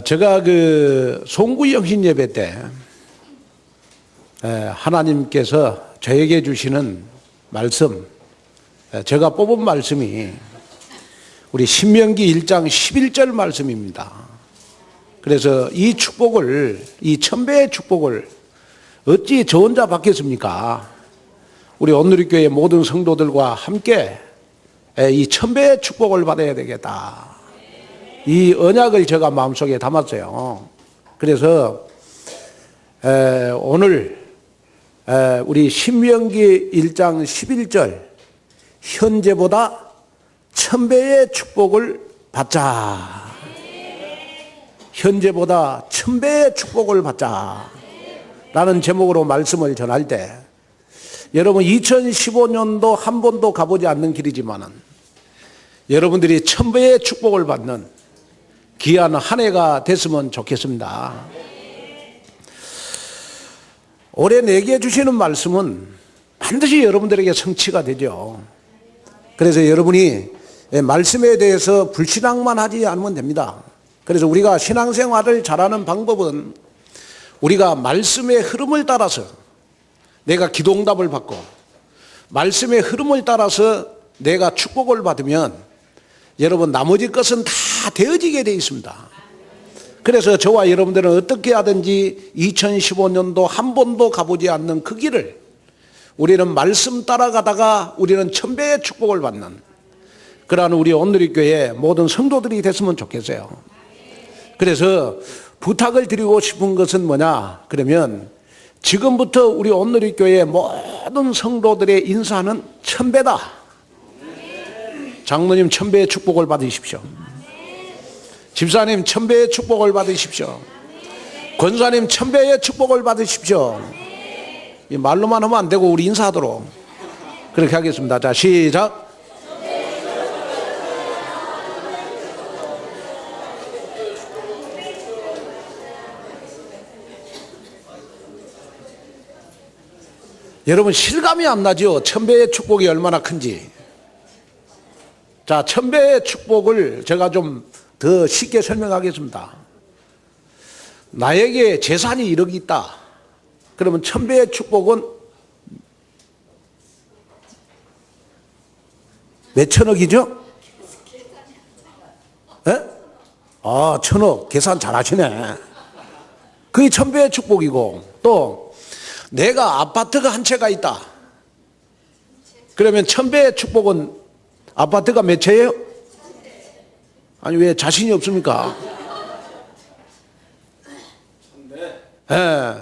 제가 그 송구영신 예배 때 하나님께서 저에게 주시는 말씀, 제가 뽑은 말씀이 우리 신명기 1장 11절 말씀입니다. 그래서 이 축복을, 이 천배의 축복을 어찌 저 혼자 받겠습니까? 우리 온누리교회 모든 성도들과 함께 이 천배의 축복을 받아야 되겠다. 이 언약을 제가 마음속에 담았어요. 그래서 오늘 우리 신명기 1장 11절 현재보다 천배의 축복을 받자. 현재보다 천배의 축복을 받자 라는 제목으로 말씀을 전할 때, 여러분 2015년도 한 번도 가보지 않는 길이지만은 여러분들이 천배의 축복을 받는 귀한 한 해가 됐으면 좋겠습니다. 올해 내게 주시는 말씀은 반드시 여러분들에게 성취가 되죠. 그래서 여러분이 말씀에 대해서 불신앙만 하지 않으면 됩니다. 그래서 우리가 신앙생활을 잘하는 방법은 우리가 말씀의 흐름을 따라서 내가 기도응답을 받고 말씀의 흐름을 따라서 내가 축복을 받으면 여러분 나머지 것은 다 되어지게 되어 있습니다. 그래서 저와 여러분들은 어떻게 하든지 2015년도 한 번도 가보지 않는 그 길을 우리는 말씀 따라가다가 우리는 천배의 축복을 받는 그러한 우리 온누리교회 모든 성도들이 됐으면 좋겠어요. 그래서 부탁을 드리고 싶은 것은 뭐냐 그러면 지금부터 우리 온누리교회 모든 성도들의 인사는 천배다. 장로님 천배의 축복을 받으십시오. 집사님 천배의 축복을 받으십시오. 권사님 천배의 축복을 받으십시오. 이 말로만 하면 안 되고 우리 인사하도록 그렇게 하겠습니다. 자, 시작. 여러분 실감이 안 나죠? 천배의 축복이 얼마나 큰지. 자, 천배의 축복을 제가 좀 더 쉽게 설명하겠습니다. 나에게 재산이 1억이 있다. 그러면 천배의 축복은 몇 천억이죠? 에? 아, 천억. 계산 잘 하시네. 그게 천배의 축복이고, 또 내가 아파트가 한 채가 있다. 그러면 천배의 축복은 아파트가 몇 채예요? 아니 왜 자신이 없습니까? 예.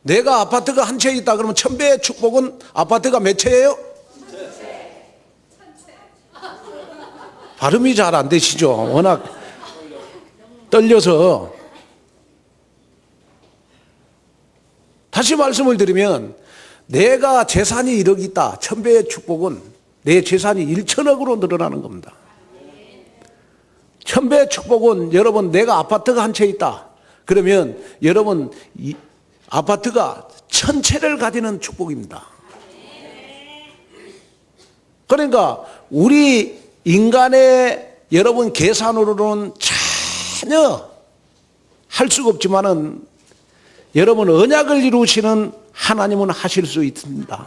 내가 아파트가 한 채 있다 그러면 천배의 축복은 아파트가 몇 채예요? 발음이 잘 안 되시죠? 워낙 떨려서. 다시 말씀을 드리면 내가 재산이 1억 있다. 천배의 축복은 내 재산이 1천억으로 늘어나는 겁니다. 천배의 축복은 여러분 내가 아파트가 한 채 있다. 그러면 여러분 이 아파트가 1000채를 가지는 축복입니다. 그러니까 우리 인간의 여러분 계산으로는 전혀 할 수가 없지만은 여러분 언약을 이루시는 하나님은 하실 수 있습니다.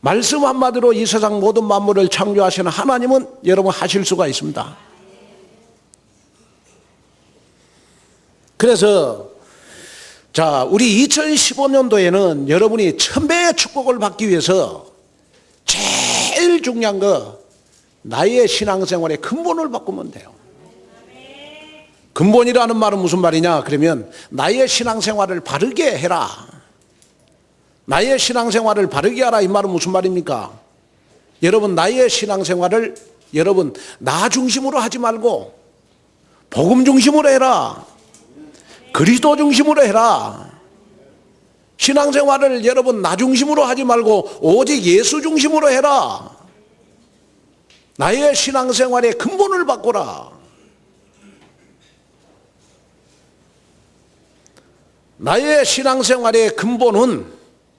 말씀 한마디로 이 세상 모든 만물을 창조하시는 하나님은 여러분 하실 수가 있습니다. 그래서 자, 우리 2015년도에는 여러분이 천배의 축복을 받기 위해서 제일 중요한 거 나의 신앙생활의 근본을 바꾸면 돼요. 근본이라는 말은 무슨 말이냐 그러면 나의 신앙생활을 바르게 해라. 나의 신앙생활을 바르게 하라 이 말은 무슨 말입니까? 여러분 나의 신앙생활을 여러분 나 중심으로 하지 말고 복음 중심으로 해라. 그리스도 중심으로 해라. 신앙생활을 여러분 나 중심으로 하지 말고 오직 예수 중심으로 해라. 나의 신앙생활의 근본을 바꿔라. 나의 신앙생활의 근본은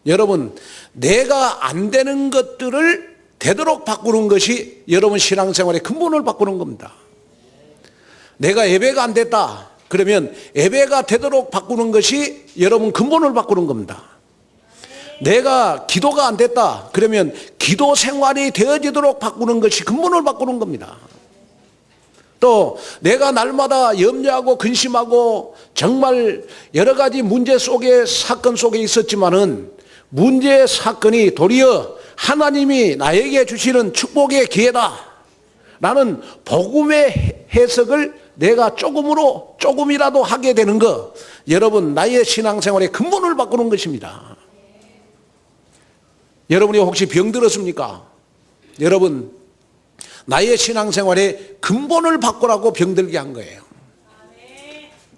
여러분 내가 안 되는 것들을 되도록 바꾸는 것이 여러분 신앙생활의 근본을 바꾸는 겁니다. 내가 예배가 안 됐다. 그러면 예배가 되도록 바꾸는 것이 여러분 근본을 바꾸는 겁니다. 내가 기도가 안 됐다. 그러면 기도 생활이 되어지도록 바꾸는 것이 근본을 바꾸는 겁니다. 또 내가 날마다 염려하고 근심하고 정말 여러 가지 문제 속에 사건 속에 있었지만은 문제 사건이 도리어 하나님이 나에게 주시는 축복의 기회다. 나는 복음의 해석을 내가 조금이라도 하게 되는 것, 여러분 나의 신앙생활의 근본을 바꾸는 것입니다. 여러분이 혹시 병들었습니까? 여러분 나의 신앙생활의 근본을 바꾸라고 병들게 한 거예요.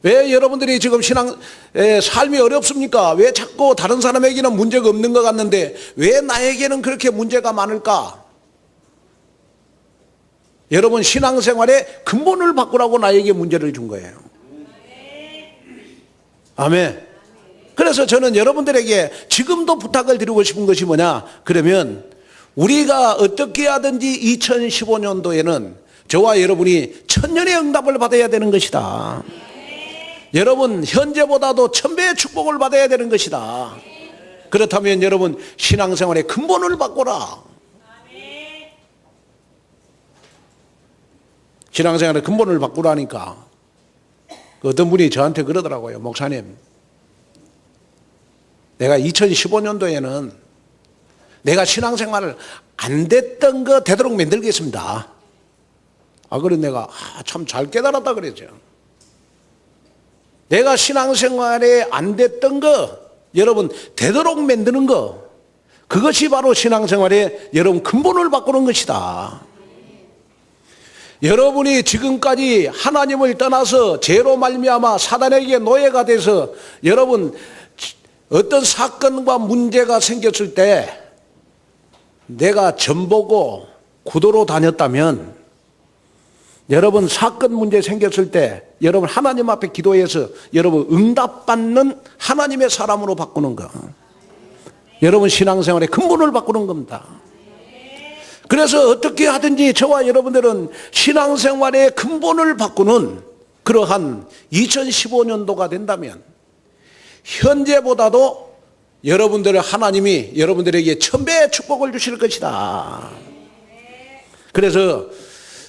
왜 여러분들이 지금 삶이 어렵습니까? 왜 자꾸 다른 사람에게는 문제가 없는 것 같는데 왜 나에게는 그렇게 문제가 많을까? 여러분 신앙생활의 근본을 바꾸라고 나에게 문제를 준 거예요. 아멘. 그래서 저는 여러분들에게 지금도 부탁을 드리고 싶은 것이 뭐냐? 그러면 우리가 어떻게 하든지 2015년도에는 저와 여러분이 천년의 응답을 받아야 되는 것이다. 여러분 현재보다도 1000배의 축복을 받아야 되는 것이다. 그렇다면 여러분 신앙생활의 근본을 바꿔라. 신앙생활의 근본을 바꾸라니까 어떤 분이 저한테 그러더라고요. 목사님, 내가 2015년도에는 내가 신앙생활을 안 됐던 거 되도록 만들겠습니다. 그래 내가 참 잘 깨달았다 그랬죠. 내가 신앙생활에 안 됐던 거 여러분 되도록 만드는 거, 그것이 바로 신앙생활의 여러분 근본을 바꾸는 것이다. 여러분이 지금까지 하나님을 떠나서 죄로 말미암아 사단에게 노예가 돼서 여러분 어떤 사건과 문제가 생겼을 때 내가 전보고 구도로 다녔다면 여러분 사건 문제 생겼을 때 여러분 하나님 앞에 기도해서 여러분 응답받는 하나님의 사람으로 바꾸는 거, 여러분 신앙생활의 근본을 바꾸는 겁니다. 그래서 어떻게 하든지 저와 여러분들은 신앙생활의 근본을 바꾸는 그러한 2015년도가 된다면 현재보다도 여러분들의 하나님이 여러분들에게 1000배의 축복을 주실 것이다. 그래서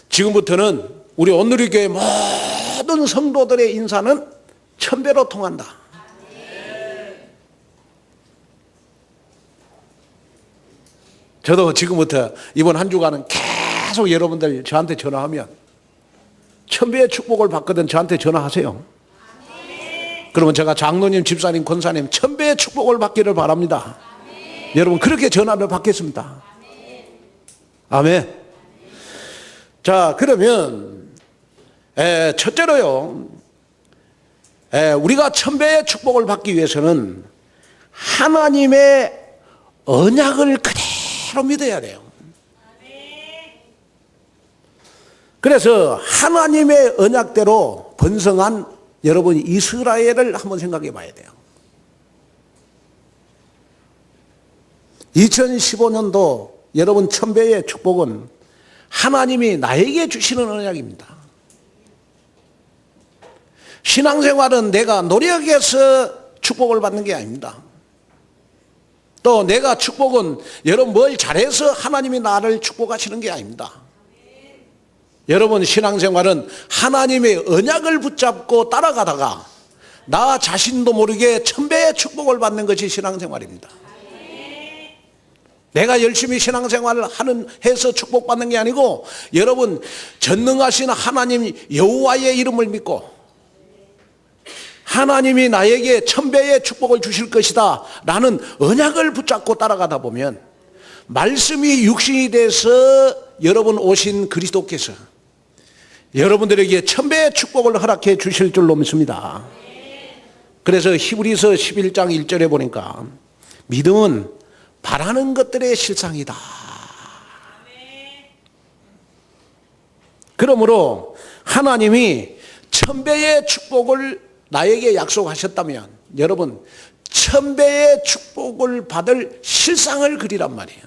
지금부터는 우리 온누리교회 모든 성도들의 인사는 1000배로 통한다. 저도 지금부터 이번 한 주간은 계속 여러분들 저한테 전화하면 1000배의 축복을 받거든 저한테 전화하세요. 그러면 제가 장로님, 집사님, 권사님 1000배의 축복을 받기를 바랍니다. 여러분 그렇게 전화를 받겠습니다. 아멘. 자, 그러면 첫째로요, 우리가 1000배의 축복을 받기 위해서는 하나님의 언약을 그대로 믿어야 돼요. 그래서 하나님의 언약대로 번성한 여러분 이스라엘을 한번 생각해 봐야 돼요. 2015년도 여러분 1000배의 축복은 하나님이 나에게 주시는 언약입니다. 신앙생활은 내가 노력해서 축복을 받는 게 아닙니다. 또 내가 축복은 여러분 뭘 잘해서 하나님이 나를 축복하시는 게 아닙니다. 여러분 신앙생활은 하나님의 언약을 붙잡고 따라가다가 나 자신도 모르게 1000배의 축복을 받는 것이 신앙생활입니다. 내가 열심히 신앙생활을 해서 축복받는 게 아니고 여러분 전능하신 하나님 여호와의 이름을 믿고 하나님이 나에게 1000배의 축복을 주실 것이다 라는 언약을 붙잡고 따라가다 보면 말씀이 육신이 돼서 여러분 오신 그리스도께서 여러분들에게 1000배의 축복을 허락해 주실 줄로 믿습니다. 그래서 히브리서 11장 1절에 보니까 믿음은 바라는 것들의 실상이다. 그러므로 하나님이 1000배의 축복을 나에게 약속하셨다면 여러분 1000배의 축복을 받을 실상을 그리란 말이에요.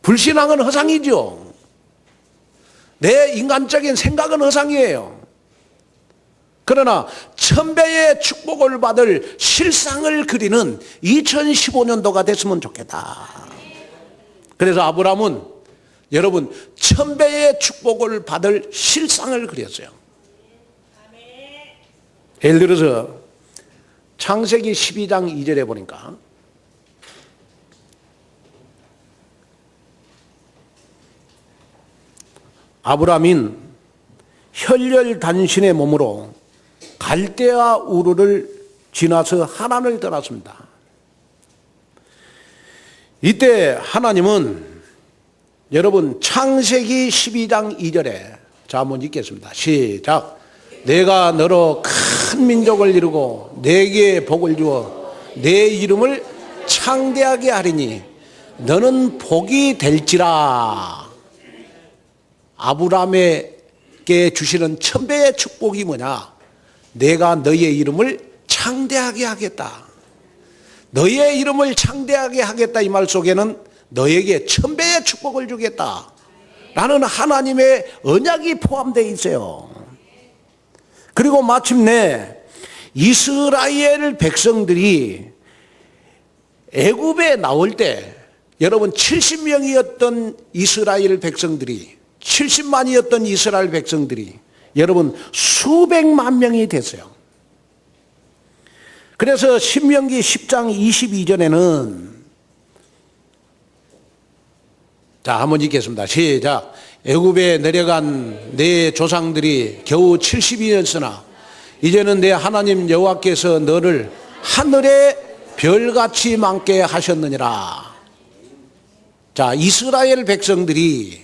불신앙은 허상이죠. 내 인간적인 생각은 허상이에요. 그러나 천배의 축복을 받을 실상을 그리는 2015년도가 됐으면 좋겠다. 그래서 아브라함은 여러분 천배의 축복을 받을 실상을 그렸어요. 예를 들어서 창세기 12장 2절에 보니까 아브라함인 혈혈단신의 몸으로 갈대아 우르를 지나서 하란을 떠났습니다. 이때 하나님은 여러분 창세기 12장 2절에 자 한번 읽겠습니다. 시작. 내가 너로 큰 민족을 이루고 내게 복을 주어 내 이름을 창대하게 하리니 너는 복이 될지라. 아브라함에게 주시는 천배의 축복이 뭐냐? 내가 너의 이름을 창대하게 하겠다. 너의 이름을 창대하게 하겠다 이 말 속에는 너에게 천배의 축복을 주겠다 라는 하나님의 언약이 포함되어 있어요. 그리고 마침내 이스라엘 백성들이 애굽에 나올 때 여러분 70명이었던 이스라엘 백성들이 70만이었던 이스라엘 백성들이 여러분 수백만 명이 됐어요. 그래서 신명기 10장 22절에는 자 한번 읽겠습니다. 시작. 애굽에 내려간 내 조상들이 겨우 70이었으나 이제는 내 하나님 여호와께서 너를 하늘의 별같이 많게 하셨느니라. 자, 이스라엘 백성들이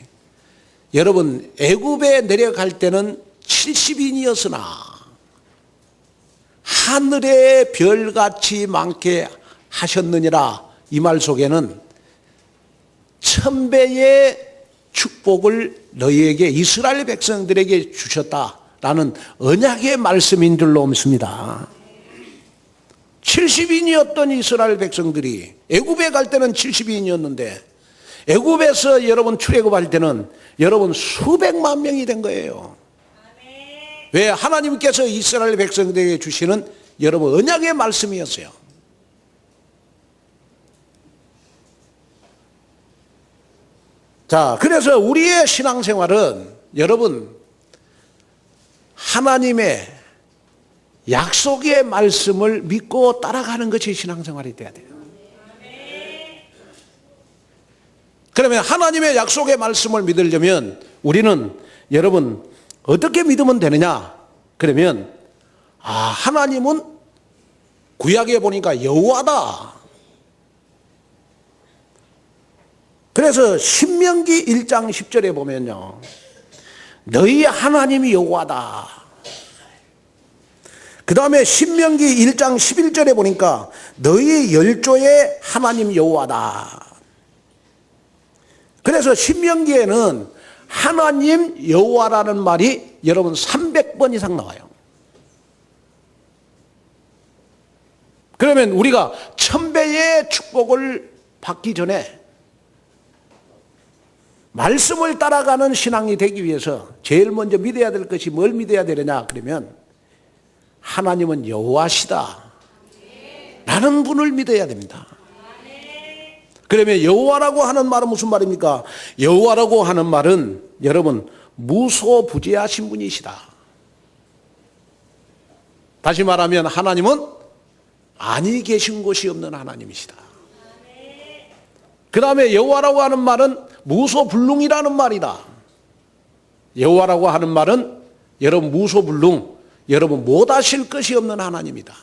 여러분 애굽에 내려갈 때는 70인이었으나 하늘의 별같이 많게 하셨느니라 이 말 속에는 천배의 축복을 너희에게 이스라엘 백성들에게 주셨다라는 언약의 말씀인 줄로 믿습니다. 70인이었던 이스라엘 백성들이 애굽에 갈 때는 70인이었는데 애굽에서 여러분 출애굽할 때는 여러분 수백만 명이 된 거예요. 왜? 하나님께서 이스라엘 백성들에게 주시는 여러분 언약의 말씀이었어요. 자, 그래서 우리의 신앙생활은 여러분 하나님의 약속의 말씀을 믿고 따라가는 것이 신앙생활이 돼야 돼요. 그러면 하나님의 약속의 말씀을 믿으려면 우리는 여러분 어떻게 믿으면 되느냐? 그러면 하나님은 구약에 보니까 여호와다. 그래서 신명기 1장 10절에 보면요, 너희 하나님이 여호와다. 그 다음에 신명기 1장 11절에 보니까 너희 열조의 하나님 여호와다. 그래서 신명기에는 하나님 여호와라는 말이 여러분 300번 이상 나와요. 그러면 우리가 천배의 축복을 받기 전에 말씀을 따라가는 신앙이 되기 위해서 제일 먼저 믿어야 될 것이 뭘 믿어야 되느냐? 그러면 하나님은 여호와시다 라는 분을 믿어야 됩니다. 그러면 여호와라고 하는 말은 무슨 말입니까? 여호와라고 하는 말은 여러분 무소부재하신 분이시다. 다시 말하면 하나님은 아니 계신 곳이 없는 하나님이시다. 그 다음에 여호와라고 하는 말은 무소불능이라는 말이다. 여호와라고 하는 말은 여러분 무소불능, 여러분 못하실 것이 없는 하나님이다.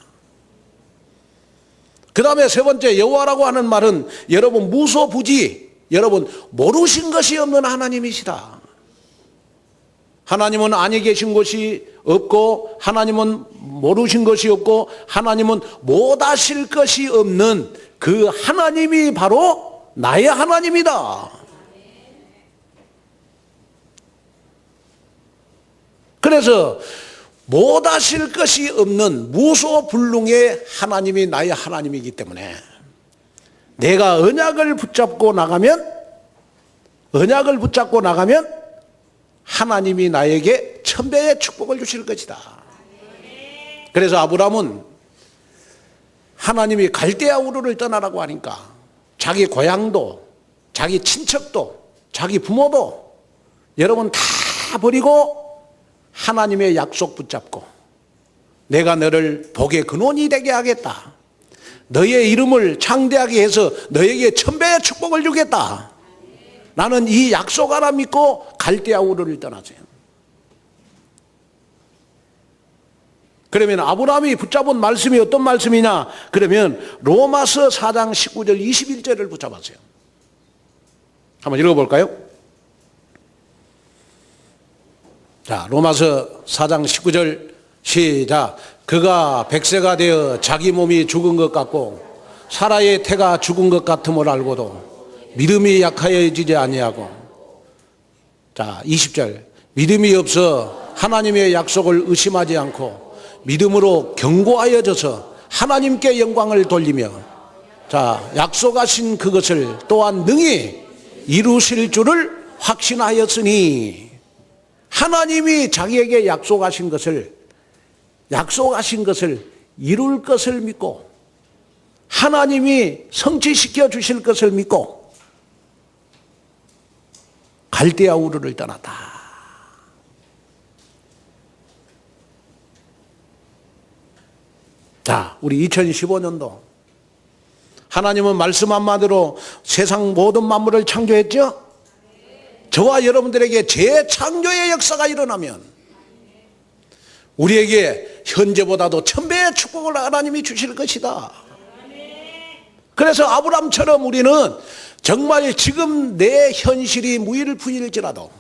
그 다음에 세 번째 여호와라고 하는 말은 여러분 무소부지, 여러분 모르신 것이 없는 하나님이시다. 하나님은 아니 계신 것이 없고 하나님은 모르신 것이 없고 하나님은 못하실 것이 없는 그 하나님이 바로 나의 하나님이다. 그래서 못하실 것이 없는 무소불능의 하나님이 나의 하나님이기 때문에 내가 언약을 붙잡고 나가면 하나님이 나에게 1000배의 축복을 주실 것이다. 그래서 아브라함은 하나님이 갈대아 우르를 떠나라고 하니까 자기 고향도, 자기 친척도, 자기 부모도 여러분 다 버리고 하나님의 약속 붙잡고 내가 너를 복의 근원이 되게 하겠다. 너의 이름을 창대하게 해서 너에게 1000배의 축복을 주겠다. 나는 이 약속 하나 믿고 갈대아 우르를 떠나세요. 그러면 아브라함이 붙잡은 말씀이 어떤 말씀이냐? 그러면 로마서 4장 19절 21절을 붙잡았어요. 한번 읽어볼까요? 자, 로마서 4장 19절 시작. 그가 100세가 되어 자기 몸이 죽은 것 같고 사라의 태가 죽은 것 같음을 알고도 믿음이 약하여지지 아니하고, 자 20절, 믿음이 없어 하나님의 약속을 의심하지 않고 믿음으로 견고하여져서 하나님께 영광을 돌리며, 자 약속하신 그것을 또한 능히 이루실 줄을 확신하였으니, 하나님이 자기에게 약속하신 것을 이룰 것을 믿고 하나님이 성취시켜 주실 것을 믿고 갈대아 우르를 떠났다. 자, 우리 2015년도 하나님은 말씀 한마디로 세상 모든 만물을 창조했죠? 저와 여러분들에게 재창조의 역사가 일어나면 우리에게 현재보다도 1000배의 축복을 하나님이 주실 것이다. 그래서 아브라함처럼 우리는 정말 지금 내 현실이 무일푼일지라도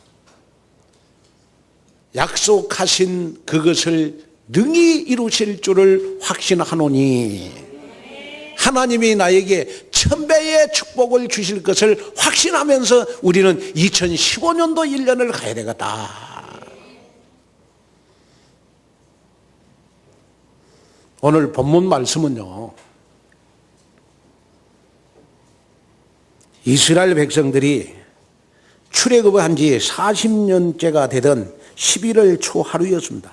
약속하신 그것을 능히 이루실 줄을 확신하노니, 하나님이 나에게 1000배의 축복을 주실 것을 확신하면서 우리는 2015년도 1년을 가야 되겠다. 오늘 본문 말씀은요, 이스라엘 백성들이 출애굽을 한 지 40년째가 되던 11월 초 하루였습니다.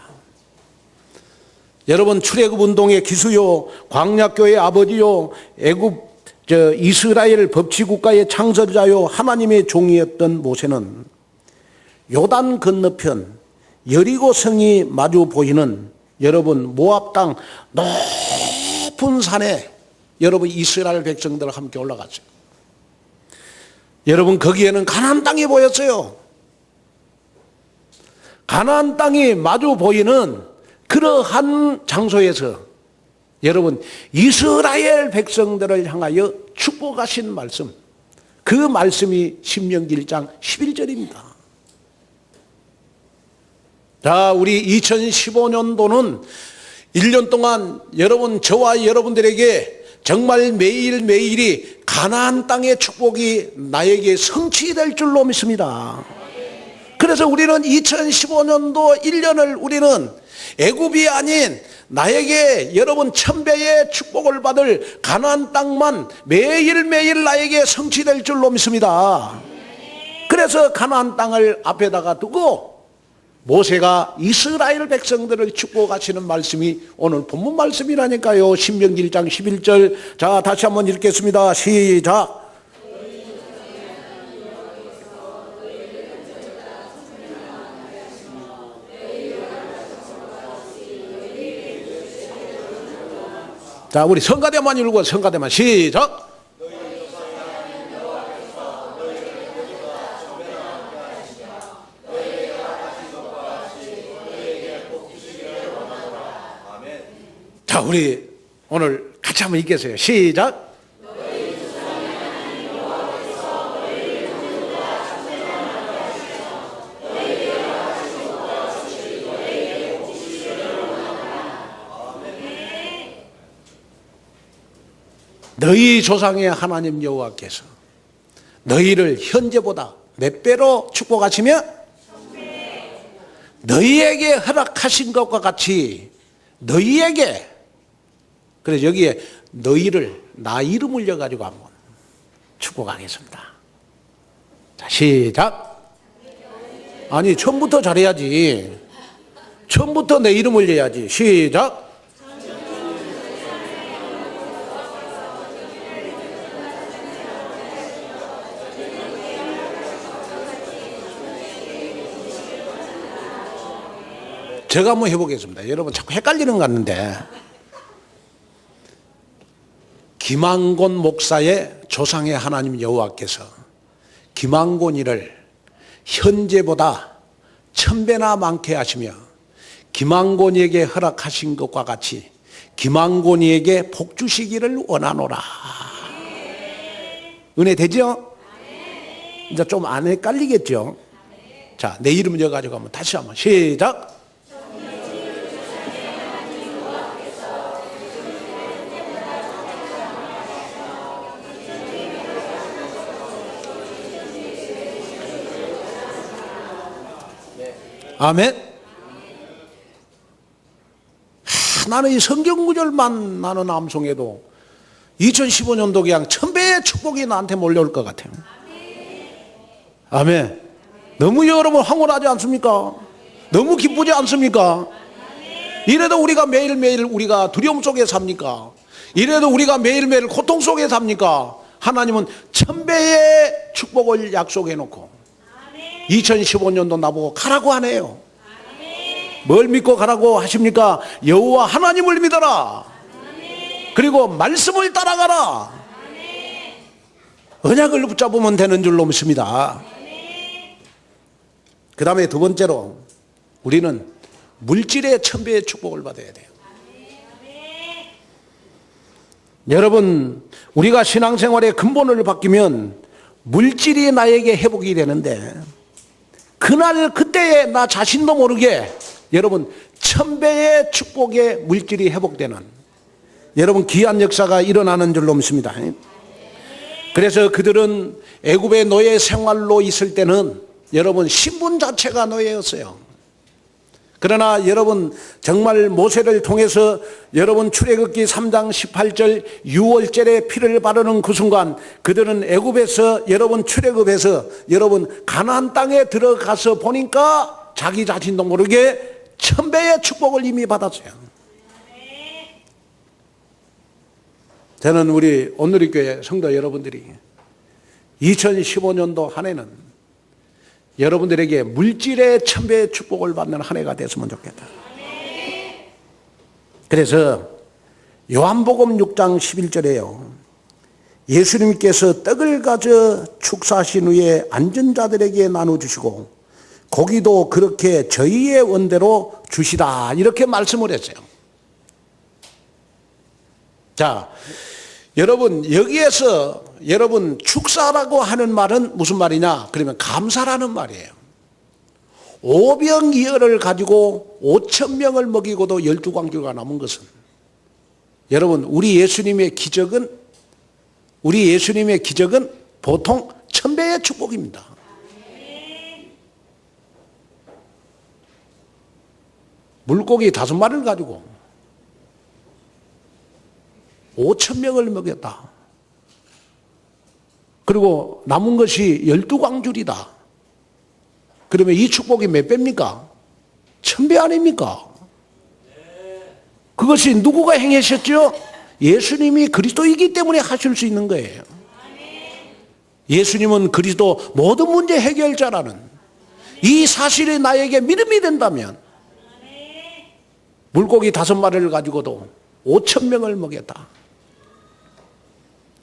여러분, 출애굽 운동의 기수요, 광야교의 아버지요, 이스라엘 법치국가의 창설자요, 하나님의 종이었던 모세는 요단 건너편 여리고 성이 마주 보이는 여러분 모압 땅 높은 산에 여러분 이스라엘 백성들과 함께 올라갔어요. 여러분, 거기에는 가나안 땅이 보였어요. 가나안 땅이 마주 보이는 그러한 장소에서 여러분 이스라엘 백성들을 향하여 축복하신 말씀, 그 말씀이 신명기 1장 11절입니다. 자, 우리 2015년도는 1년 동안 여러분, 저와 여러분들에게 정말 매일매일이 가나안 땅의 축복이 나에게 성취될 줄로 믿습니다. 그래서 우리는 2015년도 1년을 우리는 애굽이 아닌 나에게 여러분 1000배의 축복을 받을 가나안 땅만 매일매일 나에게 성취될 줄로 믿습니다. 그래서 가나안 땅을 앞에다가 두고 모세가 이스라엘 백성들을 축복하시는 말씀이 오늘 본문 말씀이라니까요. 신명기 1장 11절. 자, 다시 한번 읽겠습니다. 시작. 자, 우리 성가대만 읽고 성가대만 시작. 자, 우리 오늘 같이 한번 읽겠어요. 시작. 너희 조상의 하나님 여호와께서 너희를 현재보다 몇 배로 축복하시며 너희에게 허락하신 것과 같이 너희에게, 그래서 여기에 너희를 나 이름 올려가지고 한번 축복하겠습니다. 자, 시작. 아니, 처음부터 잘해야지. 처음부터 내 이름을 해야지. 시작. 제가 한번 해보겠습니다. 여러분 자꾸 헷갈리는 것 같는데, 김한곤 목사의 조상의 하나님 여호와께서 김한곤이를 현재보다 1000배나 많게 하시며 김한곤이에게 허락하신 것과 같이 김한곤이에게 복 주시기를 원하노라. 은혜 되죠? 이제 좀 안 헷갈리겠죠? 자, 내 이름 여가지고 한번 다시 한번 시작. 아멘. 나는 이 성경 구절만 나는 암송해도 2015년도 그냥 1000배의 축복이 나한테 몰려올 것 같아요. 아멘. 너무 여러분 황홀하지 않습니까? 너무 기쁘지 않습니까? 이래도 우리가 매일매일 우리가 두려움 속에 삽니까? 이래도 우리가 매일매일 고통 속에 삽니까? 하나님은 1000배의 축복을 약속해 놓고 2015년도 나보고 가라고 하네요. 뭘 믿고 가라고 하십니까? 여호와 하나님을 믿어라. 그리고 말씀을 따라가라. 언약을 붙잡으면 되는 줄로 믿습니다. 그 다음에 두 번째로 우리는 물질의 1000배의 축복을 받아야 돼요. 여러분, 우리가 신앙생활의 근본을 바뀌면 물질이 나에게 회복이 되는데, 그날 그때에 나 자신도 모르게 여러분 1000배의 축복의 물질이 회복되는 여러분 귀한 역사가 일어나는 줄로 믿습니다. 그래서 그들은 애굽의 노예 생활로 있을 때는 여러분 신분 자체가 노예였어요. 그러나 여러분 정말 모세를 통해서 여러분 출애굽기 3장 18절 6월절에 피를 바르는 그 순간 그들은 애굽에서 여러분 출애굽해서 여러분 가나안 땅에 들어가서 보니까 자기 자신도 모르게 1000배의 축복을 이미 받았어요. 저는 우리 온누리교회 성도 여러분들이 2015년도 한 해는 여러분들에게 물질의 1000배의 축복을 받는 한 해가 됐으면 좋겠다. 그래서 요한복음 6장 11절에요. 예수님께서 떡을 가져 축사하신 후에 앉은 자들에게 나눠주시고 고기도 그렇게 저희의 원대로 주시라 이렇게 말씀을 했어요. 자, 여러분 여기에서 여러분 축사라고 하는 말은 무슨 말이냐? 그러면 감사라는 말이에요. 오병이어를 가지고 5000명을 먹이고도 12광주가 남은 것은 여러분 우리 예수님의 기적은 보통 1000배의 축복입니다. 물고기 5마리를 가지고 5000명을 먹였다. 그리고 남은 것이 12광줄이다. 그러면 이 축복이 몇 배입니까? 1000배 아닙니까? 그것이 누구가 행하셨죠? 예수님이 그리스도이기 때문에 하실 수 있는 거예요. 예수님은 그리스도 모든 문제 해결자라는 이 사실이 나에게 믿음이 된다면 물고기 5마리를 가지고도 5000명을 먹였다.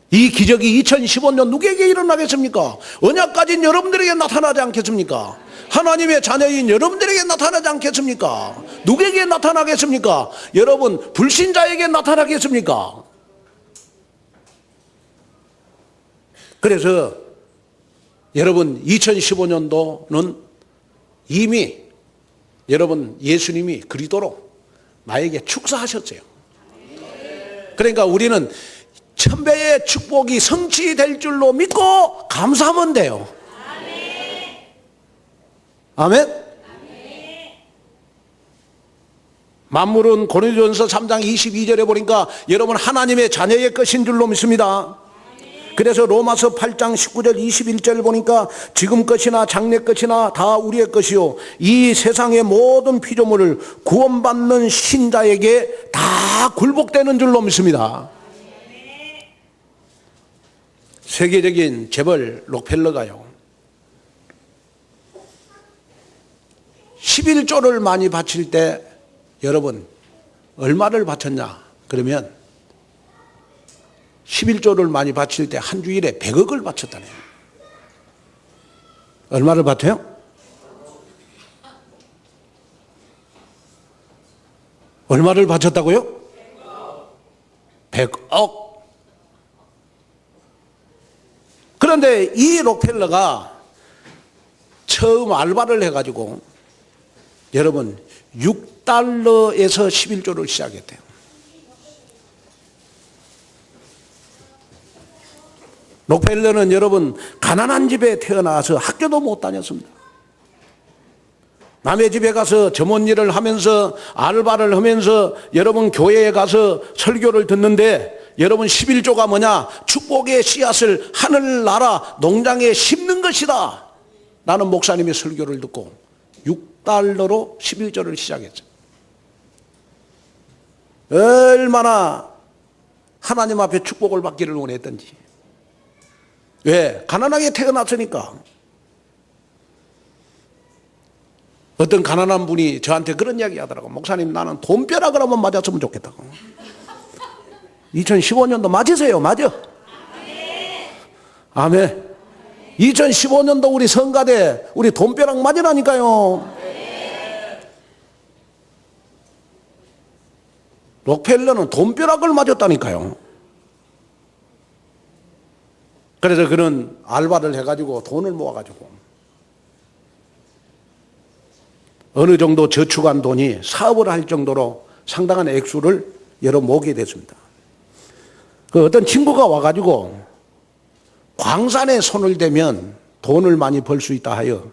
이 기적이 2015년 누구에게 일어나겠습니까? 언약 가진 여러분들에게 나타나지 않겠습니까? 하나님의 자녀인 여러분들에게 나타나지 않겠습니까? 누구에게 나타나겠습니까? 여러분 불신자에게 나타나겠습니까? 그래서 여러분 2015년도는 이미 여러분 예수님이 그리스도로 나에게 축사하셨어요. 그러니까 우리는 1000배의 축복이 성취될 줄로 믿고 감사하면 돼요. 아멘. 만물은 고린도전서 3장 22절에 보니까 여러분 하나님의 자녀의 것인 줄로 믿습니다. 그래서 로마서 8장 19절 21절 보니까 지금 것이나 장래 것이나 다 우리의 것이요 이 세상의 모든 피조물을 구원받는 신자에게 다 굴복되는 줄로 믿습니다. 세계적인 재벌 록펠러가요 11조를 많이 바칠 때 여러분 얼마를 바쳤냐 그러면 11조를 많이 바칠 때 한 주일에 100억을 바쳤다네요. 얼마를 바쳐요? 얼마를 바쳤다고요? 100억. 그런데 이 록펠러가 처음 알바를 해가지고 여러분 6달러에서 11조를 시작했대요. 록펠러는 여러분 가난한 집에 태어나서 학교도 못 다녔습니다. 남의 집에 가서 점원 일을 하면서 알바를 하면서 여러분 교회에 가서 설교를 듣는데 여러분 11조가 뭐냐? 축복의 씨앗을 하늘나라 농장에 심는 것이다. 나는 목사님의 설교를 듣고 6달러로 11조를 시작했죠. 얼마나 하나님 앞에 축복을 받기를 원했던지. 왜? 가난하게 태어났으니까. 어떤 가난한 분이 저한테 그런 이야기 하더라고. 목사님 나는 돈벼락을 한번 맞았으면 좋겠다고. 2015년도 맞으세요. 맞아. 아멘. 2015년도 우리 성가대 우리 돈벼락 맞으라니까요. 록펠러는 돈벼락을 맞았다니까요. 그래서 그런 알바를 해가지고 돈을 모아가지고 어느 정도 저축한 돈이 사업을 할 정도로 상당한 액수를 여러 모으게 됐습니다. 그 어떤 친구가 와가지고 광산에 손을 대면 돈을 많이 벌 수 있다 하여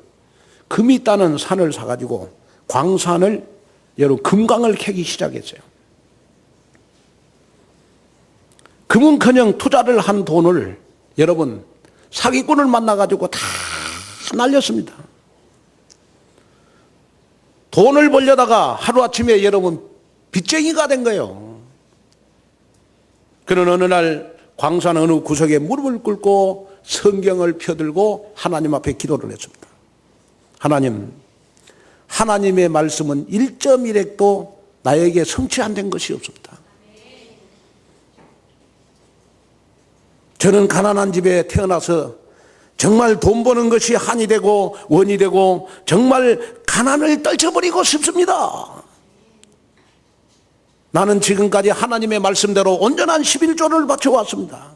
금이 있다는 산을 사가지고 광산을 여러 금광을 캐기 시작했어요. 금은커녕 투자를 한 돈을 여러분 사기꾼을 만나가지고 다 날렸습니다. 돈을 벌려다가 하루아침에 여러분 빚쟁이가 된 거예요. 그는 어느 날 광산 어느 구석에 무릎을 꿇고 성경을 펴들고 하나님 앞에 기도를 했습니다. 하나님, 하나님의 말씀은 1.1핵도 나에게 성취 안 된 것이 없습니다. 저는 가난한 집에 태어나서 정말 돈 버는 것이 한이 되고 원이 되고 정말 가난을 떨쳐버리고 싶습니다. 나는 지금까지 하나님의 말씀대로 온전한 11조를 바쳐왔습니다.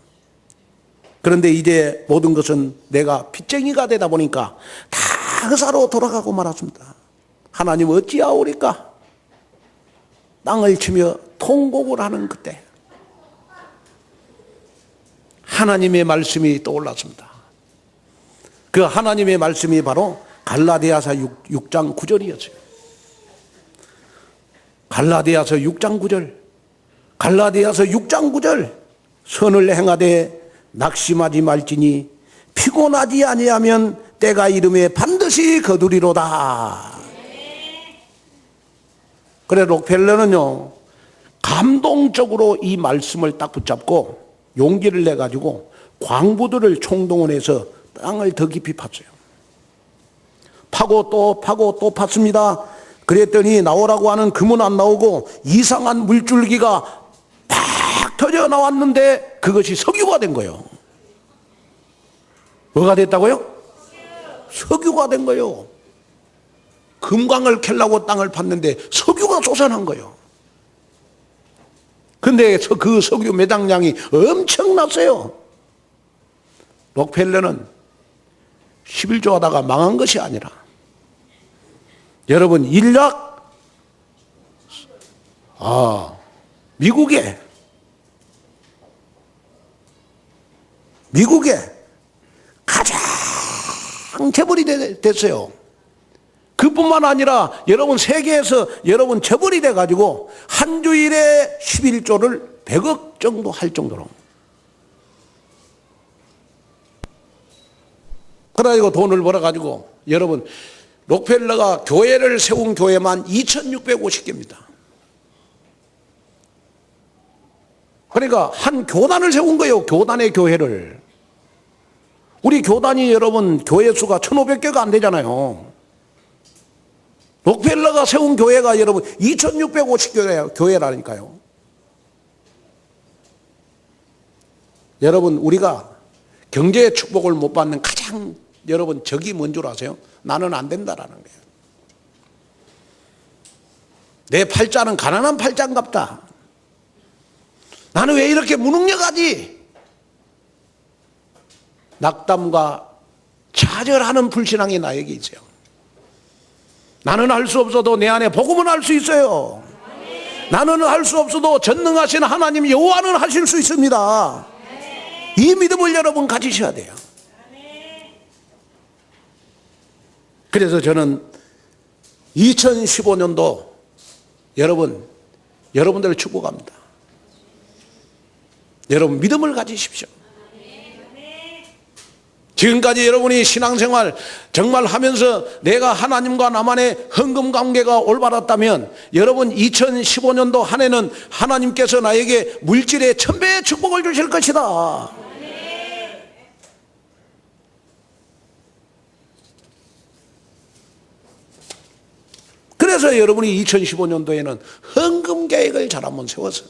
그런데 이제 모든 것은 내가 빚쟁이가 되다 보니까 다 회사로 돌아가고 말았습니다. 하나님 어찌하오리까? 땅을 치며 통곡을 하는 그때 하나님의 말씀이 떠올랐습니다. 그 하나님의 말씀이 바로 갈라디아서 6장 9절이었어요. 갈라디아서 6장 9절. 갈라디아서 6장 9절. 선을 행하되 낙심하지 말지니 피곤하지 아니하면 때가 이름에 반드시 거두리로다. 그래 록펠러는요 감동적으로 이 말씀을 딱 붙잡고 용기를 내가지고 광부들을 총동원해서 땅을 더 깊이 팠어요. 파고 또 팠습니다. 그랬더니 나오라고 하는 금은 안 나오고 이상한 물줄기가 팍 터져 나왔는데 그것이 석유가 된 거예요. 뭐가 됐다고요? 석유가 된 거예요. 금광을 캐려고 땅을 팠는데 석유가 솟아난 거예요. 근데 그 석유 매장량이 엄청났어요. 록펠러는 11조 하다가 망한 것이 아니라 여러분 인력 미국에 가장 재벌이 됐어요. 그뿐만 아니라 여러분 세계에서 여러분 재벌이 돼가지고 한 주일에 11조를 100억 정도 할 정도로 그래가지고 돈을 벌어가지고 여러분 록펠러가 교회를 세운 교회만 2650개입니다. 그러니까 한 교단을 세운 거예요. 교단의 교회를. 우리 교단이 여러분 교회 수가 1500개가 안 되잖아요. 록펠러가 세운 교회가 여러분 2650교회라니까요. 여러분 우리가 경제의 축복을 못 받는 가장 여러분 적이 뭔 줄 아세요? 나는 안 된다라는 거예요. 내 팔자는 가난한 팔자인갑다. 나는 왜 이렇게 무능력하지? 낙담과 좌절하는 불신앙이 나에게 있어요. 나는 할 수 없어도 내 안에 복음은 할 수 있어요. 나는 할 수 없어도 전능하신 하나님 여호와는 하실 수 있습니다. 이 믿음을 여러분 가지셔야 돼요. 그래서 저는 2015년도 여러분들을 축복합니다. 여러분 믿음을 가지십시오. 지금까지 여러분이 신앙생활 정말 하면서 내가 하나님과 나만의 헌금 관계가 올바랐다면 여러분 2015년도 한 해는 하나님께서 나에게 물질의 1000배의 축복을 주실 것이다. 그래서 여러분이 2015년도에는 헌금 계획을 잘 한번 세워서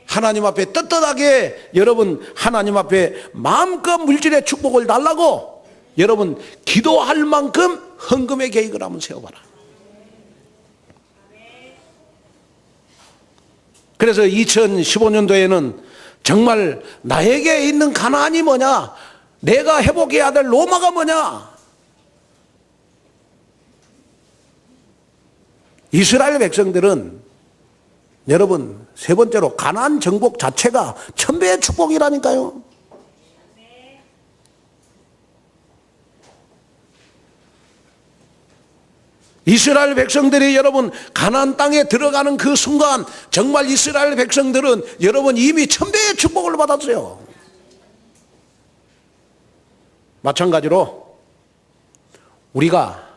하나님 앞에 떳떳하게 여러분 하나님 앞에 마음껏 물질의 축복을 달라고 여러분 기도할 만큼 헌금의 계획을 한번 세워봐라. 그래서 2015년도에는 정말 나에게 있는 가난이 뭐냐, 내가 회복해야 될 로마가 뭐냐. 이스라엘 백성들은 여러분 세 번째로 가나안 정복 자체가 1000배의 축복이라니까요. 이스라엘 백성들이 여러분 가나안 땅에 들어가는 그 순간 정말 이스라엘 백성들은 여러분 이미 1000배의 축복을 받았어요. 마찬가지로 우리가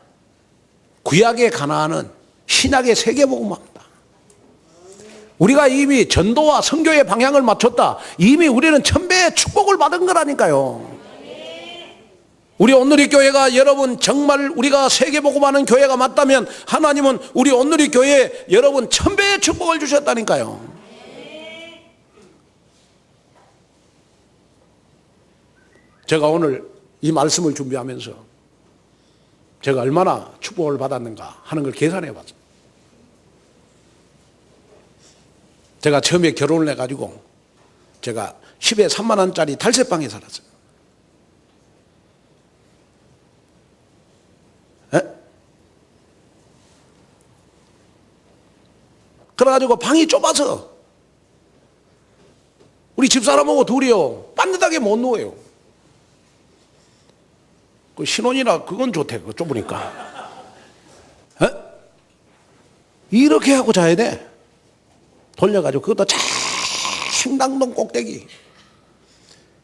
구약의 가나안은 신약의 세계복음화입니다. 우리가 이미 전도와 선교의 방향을 맞췄다. 이미 우리는 1000배의 축복을 받은 거라니까요. 우리 온누리 교회가 여러분 정말 우리가 세계복음하는 교회가 맞다면 하나님은 우리 온누리 교회에 여러분 1000배의 축복을 주셨다니까요. 제가 오늘 이 말씀을 준비하면서 제가 얼마나 축복을 받았는가 하는 걸 계산해 봤어요. 제가 처음에 결혼을 해가지고 제가 10에 3만 원짜리 달새방에 살았어요. 에? 그래가지고 방이 좁아서 우리 집사람하고 둘이요 빤듯하게 못 누워요. 그 신혼이라 그건 좋대. 그거 좁으니까. 에? 이렇게 하고 자야 돼. 돌려가지고 그것도 행당동 꼭대기.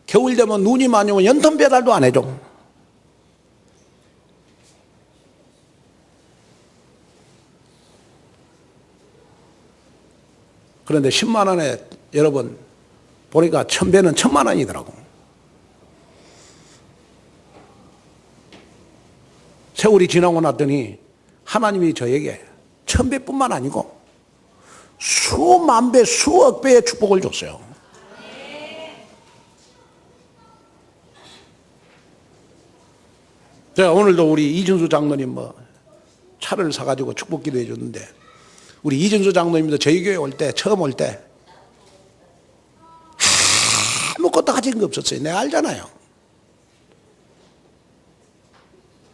겨울 되면 눈이 많이 오면 연탄 배달도 안 해줘. 그런데 10만 원에 여러분 보니까 1000배는 1000만 원이더라고. 세월이 지나고 났더니 하나님이 저에게 1000배뿐만 아니고 수만 배, 수억 배의 축복을 줬어요. 제가 오늘도 우리 이준수 장로님 차를 사가지고 축복 기도해 줬는데 우리 이준수 장로님도 저희 교회 올 때, 처음 올 때 아무것도 가진 거 없었어요. 내가 알잖아요.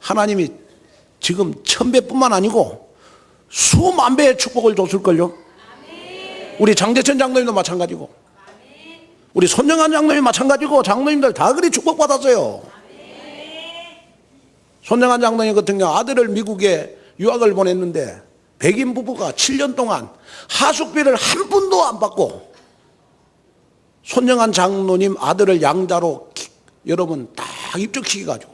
하나님이 지금 1000배뿐만 아니고 수만 배의 축복을 줬을걸요. 우리 장재천 장로님도 마찬가지고 우리 손정한 장로님 마찬가지고 장로님들 다 그리 축복받았어요. 손정한 장로님 같은 경우 아들을 미국에 유학을 보냈는데 백인 부부가 7년 동안 하숙비를 한 푼도 안 받고 손정한 장로님 아들을 양자로 여러분 딱 입적시켜가지고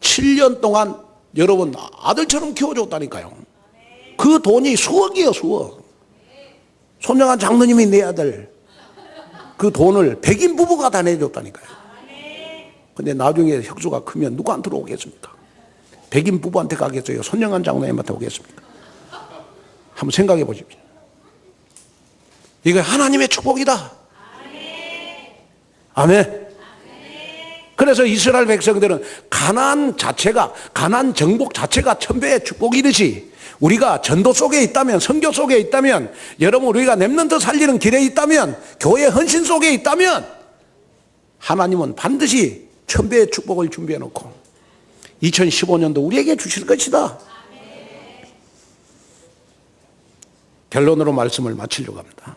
7년 동안 여러분 아들처럼 키워줬다니까요. 그 돈이 수억이에요, 수억. 손정한 장로님이 내 아들 그 돈을 백인 부부가 다 내줬다니까요. 근데 나중에 혁수가 크면 누구한테 오겠습니까? 백인 부부한테 가겠어요? 손정한 장로님한테 오겠습니까? 한번 생각해 보십시오. 이거 하나님의 축복이다. 아멘. 그래서 이스라엘 백성들은 가나안 자체가, 가나안 정복 자체가 천배의 축복이듯이 우리가 전도 속에 있다면, 선교 속에 있다면, 여러분 우리가 렘넌트 살리는 길에 있다면, 교회 헌신 속에 있다면 하나님은 반드시 천배의 축복을 준비해 놓고 2015년도 우리에게 주실 것이다. 결론으로 말씀을 마치려고 합니다.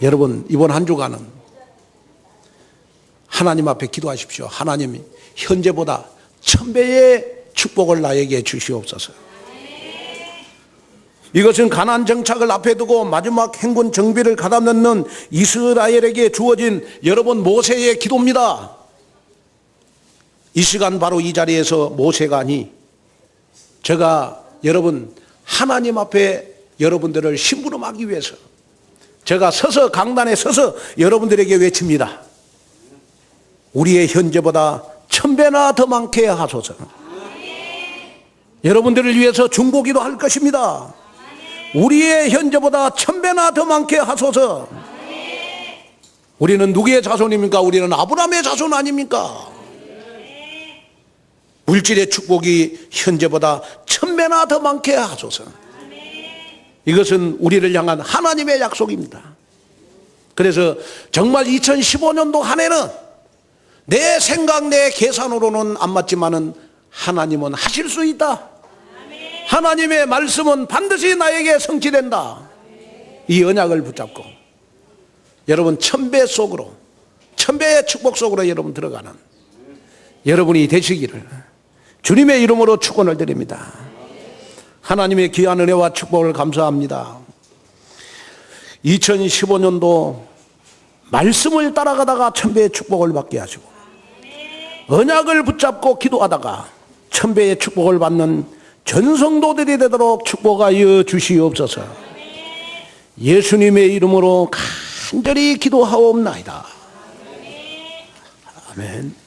여러분 이번 한 주간은 하나님 앞에 기도하십시오. 하나님이 현재보다 1000배의 축복을 나에게 주시옵소서. 이것은 가나안 정착을 앞에 두고 마지막 행군 정비를 가다 넣는 이스라엘에게 주어진 여러분 모세의 기도입니다. 이 시간 바로 이 자리에서 모세가 아니 제가 여러분 하나님 앞에 여러분들을 심부름하기 위해서 제가 서서 강단에 서서 여러분들에게 외칩니다. 우리의 현재보다 1000배나 더 많게 하소서. 여러분들을 위해서 중보기도 할 것입니다. 우리의 현재보다 1000배나 더 많게 하소서. 우리는 누구의 자손입니까? 우리는 아브라함의 자손 아닙니까? 물질의 축복이 현재보다 1000배나 더 많게 하소서. 이것은 우리를 향한 하나님의 약속입니다. 그래서 정말 2015년도 한 해는 내 생각, 내 계산으로는 안 맞지만은 하나님은 하실 수 있다. 하나님의 말씀은 반드시 나에게 성취된다. 이 언약을 붙잡고 여러분 1000배 속으로, 1000배의 축복 속으로 여러분 들어가는 여러분이 되시기를 주님의 이름으로 축원을 드립니다. 하나님의 귀한 은혜와 축복을 감사합니다. 2015년도 말씀을 따라가다가 1000배의 축복을 받게 하시고 언약을 붙잡고 기도하다가 1000배의 축복을 받는 전성도들이 되도록 축복하여 주시옵소서. 예수님의 이름으로 간절히 기도하옵나이다. 아멘.